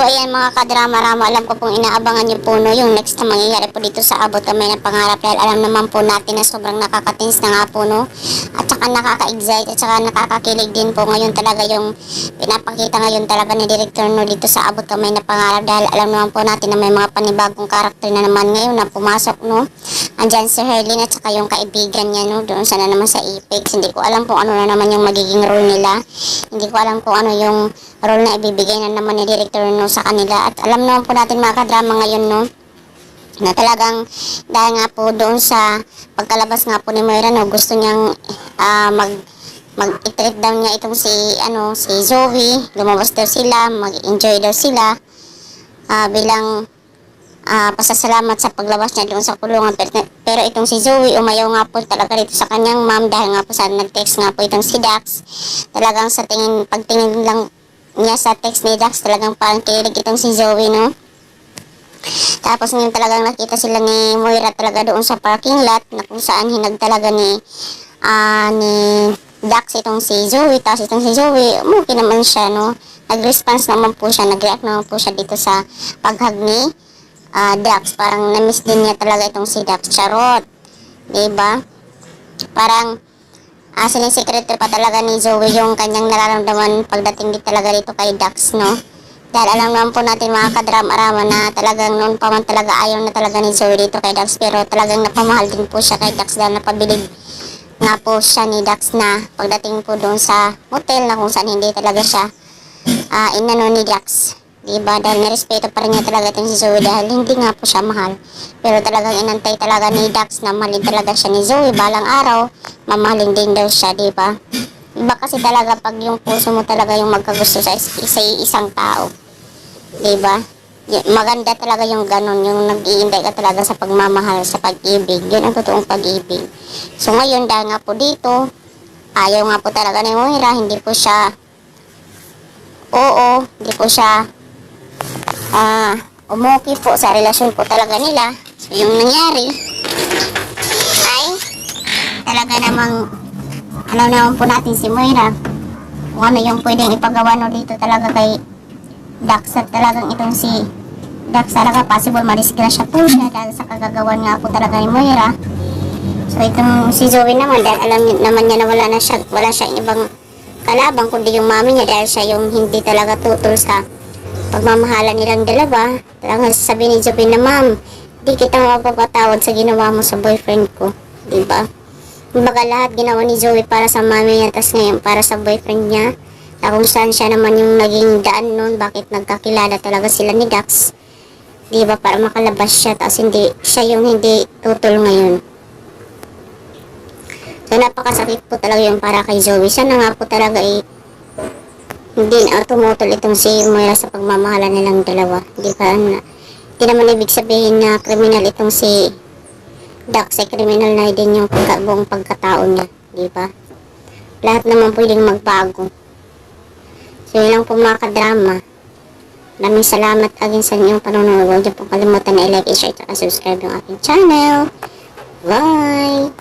So ayan mga kadrama-rama, alam ko pong inaabangan niyo po no, yung next na mangyayari po dito sa Abot Kamay ng Pangarap, dahil alam naman po natin na sobrang nakakatins na nga po no, at saka nakaka-excite at saka nakakakilig din po ngayon talaga yung pinapakita ngayon talaga ni Director no dito sa Abot Kamay ng Pangarap, dahil alam naman po natin na may mga panibagong karakter na naman ngayon na pumasok no. Andyan si Herlin at saka yung kaibigan niya no, doon sana naman sa Apex. Hindi ko alam kung ano na naman yung magiging role nila, hindi ko alam kung ano yung role na ibibigay na naman ni Director no sa kanila. At alam naman po natin mga kadrama ngayon no, na talagang dahil nga po doon sa pagkalabas nga po ni Moira no, gusto niyang mag-treat down niya itong si Zoe, lumabas daw sila, mag-enjoy daw sila bilang pasasalamat sa paglabas niya doon sa kulungan. Pero itong si Zoe umayaw nga po talaga rito sa kanyang mom, dahil nga po sa nag-text nga po itong si Dax. Talagang sa pagtingin lang niya sa text ni Dax, talagang parang kinilig itong si Zoe no. Tapos ngayon talagang nakita sila ni Moira talaga doon sa parking lot, na kung saan hinag talaga ni Dax itong si Zoe. Tapos itong si Zoe, okay naman siya no, nag-response naman po siya, nag-react naman po siya dito sa paghag ni Dax. Parang na-miss din niya talaga itong si Dax. Charot, diba? Parang sinisekreto pa talaga ni Zoe yung kanyang nararamdaman pagdating din talaga dito kay Dax no. Dahil alam naman po natin mga kadrama-rama na talagang noon pa man talaga ayaw na talaga ni Zoe dito kay Dax, pero talagang napamahal din po siya kay Dax, dahil napabilib nga po siya ni Dax na pagdating po doon sa hotel na kung saan hindi talaga siya inano ni Dax, diba? Dahil nirespeto pa rin niya talaga itong si Zoe, dahil hindi nga po siya mahal, pero talagang inantay talaga ni Dax na mahalin talaga siya ni Zoe. Balang araw mamahalin din daw siya, diba? Iba kasi talaga pag yung puso mo talaga yung magkagusto sa isang tao, diba? Maganda talaga yung ganun, yung nag-iintay ka talaga sa pagmamahal, sa pag-ibig. Yun ang totoong pag-ibig. So ngayon dahil nga po dito, ayaw nga po talaga ni Moira, hindi po siya hindi po siya umuki po sa relasyon po talaga nila. So yung nangyari ay talaga namang alam naman po natin si Moira kung ano yung pwedeng ipagawa no dito talaga kay Dax. At talagang itong si Dax talaga possible madisgrasya po siya dahil sa kagagawan nga po talaga ni Moira. So itong si Zoe naman, dahil alam naman niya na wala siyang ibang kalabang kundi yung mami niya, dahil siya yung hindi talaga tutol sa pagmamahalan nilang dalawa. Talagang sasabihin ni Zoe na, ma'am, di kita mapapatawad sa ginawa mo sa boyfriend ko, diba? Kumbaga lahat ginawa ni Zoe para sa mami niya, tas ngayon para sa boyfriend niya, na kung saan siya naman yung naging daan nun, bakit nagkakilala talaga sila ni Dax, diba? Para makalabas siya, tas hindi siya yung hindi tutol ngayon. So napakasakit po talaga yung para kay Zoe. Sana nga po talaga hindi na tumutol itong si Moira sa pagmamahalan nilang dalawa. Hindi naman ibig sabihin na kriminal itong si Dax, kriminal na din yung buong pagkatao niya, diba? Lahat naman pwedeng magbago. So yun lang po mga kadrama. Maraming salamat again sa inyong panonood. Huwag niyo pong kalimutan na i-like, i-share, at subscribe yung aking channel. Bye!